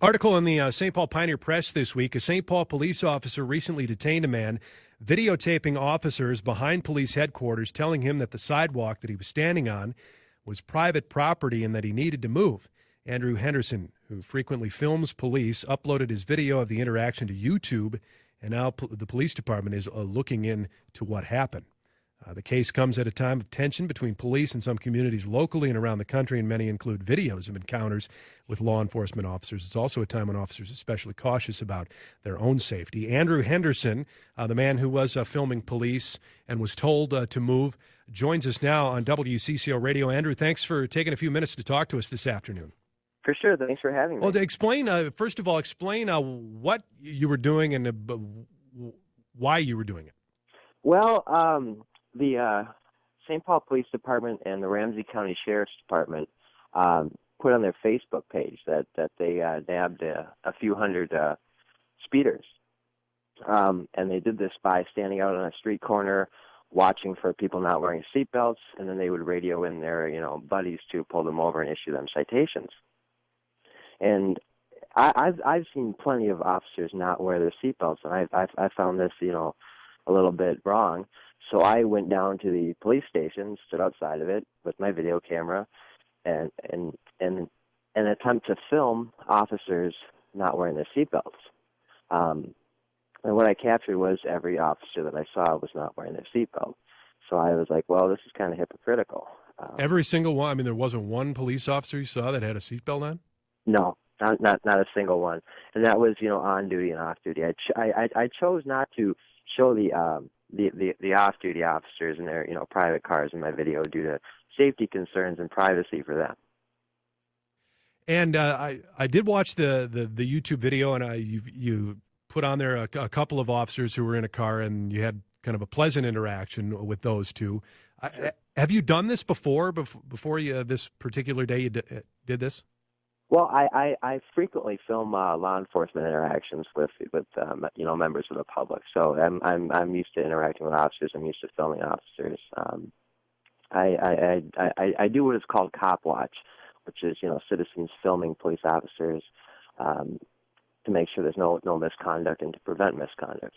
Article in the St. Paul Pioneer Press this week. A St. Paul police officer recently detained a man videotaping officers behind police headquarters, telling him that the sidewalk that he was standing on was private property and that he needed to move. Andrew Henderson, who frequently films police, uploaded his video of the interaction to YouTube, and now the police department is looking into what happened. The case comes at a time of tension between police and some communities locally and around the country, and many include videos of encounters with law enforcement officers. It's also a time when officers are especially cautious about their own safety. Andrew Henderson, the man who was filming police and was told to move, joins us now on WCCO Radio. Andrew, thanks for taking a few minutes to talk to us this afternoon. For sure. Thanks for having me. Well, to explain, first of all, explain what you were doing and why you were doing it. Well, the St. Paul Police Department and the Ramsey County Sheriff's Department put on their Facebook page that they nabbed a few hundred speeders. And they did this by standing out on a street corner, watching for people not wearing seatbelts, and then they would radio in their buddies to pull them over and issue them citations. And I've seen plenty of officers not wear their seatbelts, and I found this a little bit wrong. So I went down to the police station, stood outside of it with my video camera, and attempt to film officers not wearing their seatbelts. And what I captured was every officer that I saw was not wearing their seatbelt. So I was like, well, this is kind of hypocritical. Every single one? I mean, there wasn't one police officer you saw that had a seatbelt on? No, not a single one. And that was, on duty and off duty. I chose not to show the off-duty officers in their private cars in my video due to safety concerns and privacy for them. And I did watch the YouTube video, and you put on there a couple of officers who were in a car, and you had kind of a pleasant interaction with those two. Have you done this before this particular day you did this? Well, I frequently film law enforcement interactions with members of the public. So I'm used to interacting with officers. I'm used to filming officers. I do what is called cop watch, which is citizens filming police officers to make sure there's no misconduct and to prevent misconduct.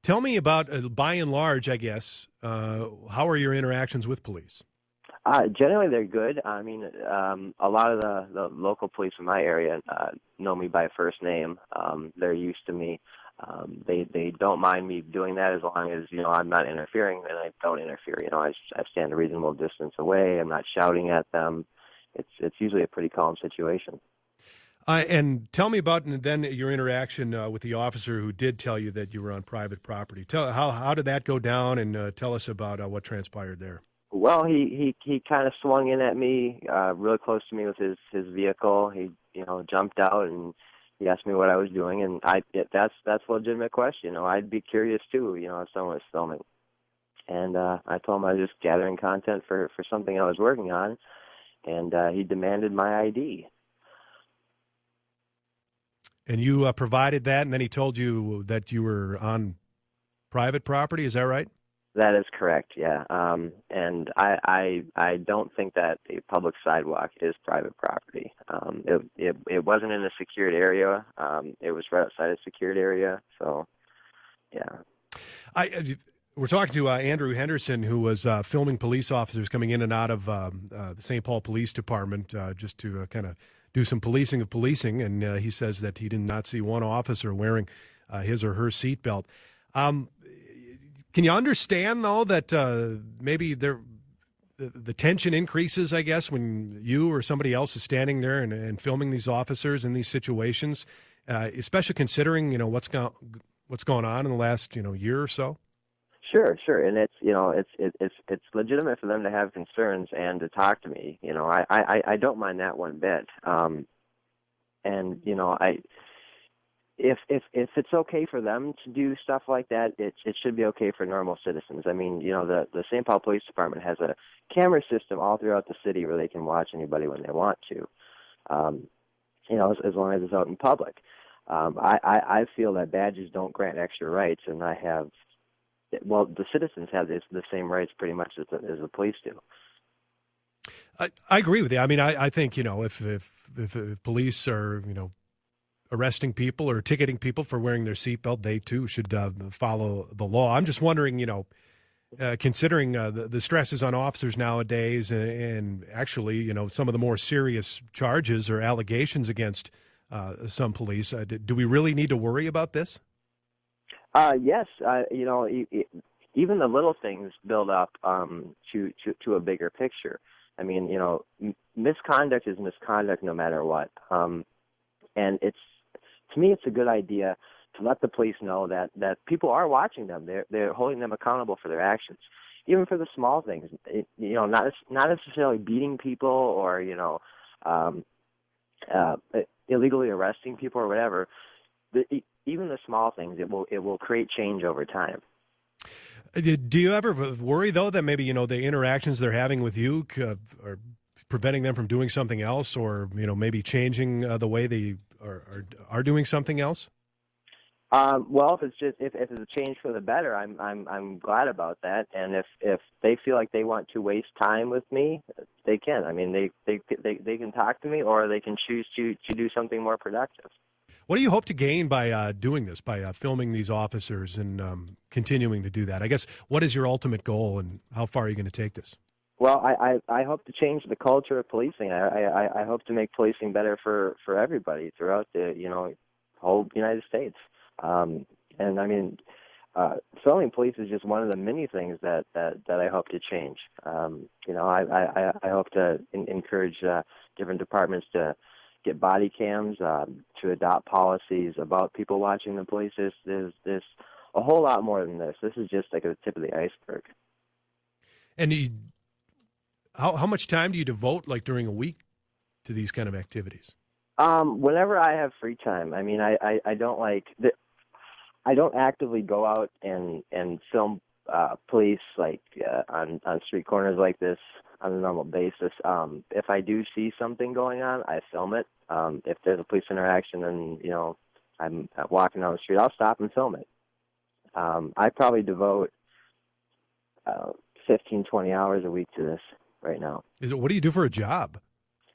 Tell me about, by and large, I guess, how are your interactions with police? Generally, they're good. I mean, a lot of the local police in my area know me by first name. They're used to me. They don't mind me doing that as long as I'm not interfering, and I don't interfere. I stand a reasonable distance away. I'm not shouting at them. It's usually a pretty calm situation. And tell me about then your interaction with the officer who did tell you that you were on private property. How did that go down, and tell us about what transpired there. Well, he kind of swung in at me, really close to me with his vehicle. He jumped out and he asked me what I was doing, and that's a legitimate question. I'd be curious too, if someone was filming. And I told him I was just gathering content for something I was working on, and he demanded my ID. And you provided that, and then he told you that you were on private property. Is that right? That is correct, yeah. And I don't think that a public sidewalk is private property. It wasn't in a secured area. It was right outside a secured area. So, yeah. We're talking to Andrew Henderson, who was filming police officers coming in and out of the St. Paul Police Department just to kind of do some policing of policing. And he says that he did not see one officer wearing his or her seatbelt. Can you understand, though, that maybe the tension increases, I guess, when you or somebody else is standing there and filming these officers in these situations, especially considering, what's going on in the last, year or so? Sure. And it's legitimate for them to have concerns and to talk to me. I don't mind that one bit. If it's okay for them to do stuff like that, it should be okay for normal citizens. I mean, the St. Paul Police Department has a camera system all throughout the city where they can watch anybody when they want to, as long as it's out in public. I feel that badges don't grant extra rights, and the citizens have the same rights pretty much as the police do. I agree with you. I mean, I think, if if police are, arresting people or ticketing people for wearing their seatbelt, they too should follow the law. I'm just wondering, considering the stresses on officers nowadays, and actually, some of the more serious charges or allegations against some police, do we really need to worry about this? Yes, even the little things build up to a bigger picture. I mean, misconduct is misconduct no matter what. And to me, it's a good idea to let the police know that people are watching them. They're holding them accountable for their actions, even for the small things. Not necessarily beating people or illegally arresting people or whatever. Even the small things, it will create change over time. Do you ever worry, though, that maybe, the interactions they're having with you are preventing them from doing something else, or, maybe changing the way they are doing something else? Well, if it's a change for the better, I'm glad about that. And if they feel like they want to waste time with me, they can. I mean, they can talk to me, or they can choose to do something more productive. What do you hope to gain by doing this, by filming these officers and continuing to do that? I guess, what is your ultimate goal, and how far are you going to take this? Well, I hope to change the culture of policing. I hope to make policing better for everybody throughout the whole United States. And I mean, filming police is just one of the many things that I hope to change. I hope to encourage different departments to get body cams, to adopt policies about people watching the police. There's a whole lot more than this. This is just like the tip of the iceberg. And how much time do you devote, like during a week, to these kind of activities? Whenever I have free time. I mean, I don't actively go out and film police on street corners like this on a normal basis. If I do see something going on, I film it. If there's a police interaction and I'm walking down the street, I'll stop and film it. I probably devote 15, 20 hours a week to this right now. What do you do for a job?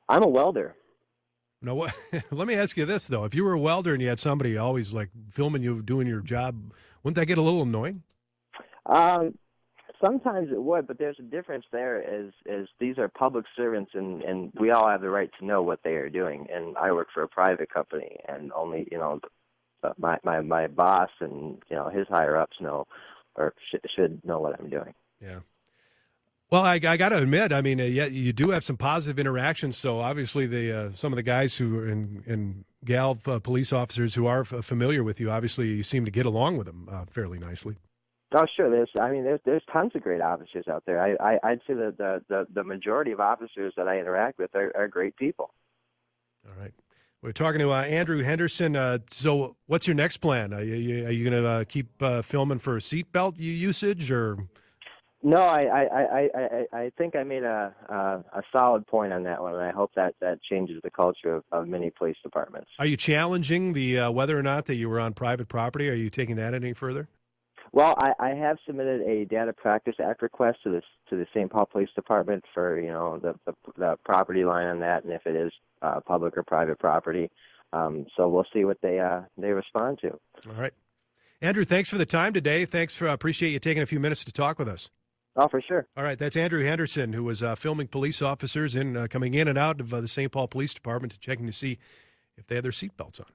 I'm a welder. No, let me ask you this, though. If you were a welder and you had somebody always like filming you doing your job, wouldn't that get a little annoying? Sometimes it would, but there's a difference there is these are public servants, and we all have the right to know what they are doing. And I work for a private company, and only, my boss and, his higher-ups know or should know what I'm doing. Yeah. Well, I got to admit, I mean, yeah, you do have some positive interactions. So obviously, some of the guys who and gal police officers who are familiar with you, obviously, you seem to get along with them fairly nicely. Oh, sure. There's tons of great officers out there. I'd say that the majority of officers that I interact with are great people. All right. We're talking to Andrew Henderson. So, what's your next plan? Are you going to keep filming for seatbelt usage, or? No, I think I made a solid point on that one, and I hope that changes the culture of many police departments. Are you challenging the whether or not that you were on private property? Are you taking that any further? Well, I have submitted a Data Practice Act request to the St. Paul Police Department for the property line on that, and if it is public or private property. So we'll see what they respond to. All right, Andrew, thanks for the time today. Appreciate you taking a few minutes to talk with us. Oh, for sure. All right, that's Andrew Henderson, who was filming police officers coming in and out of the St. Paul Police Department, checking to see if they had their seatbelts on.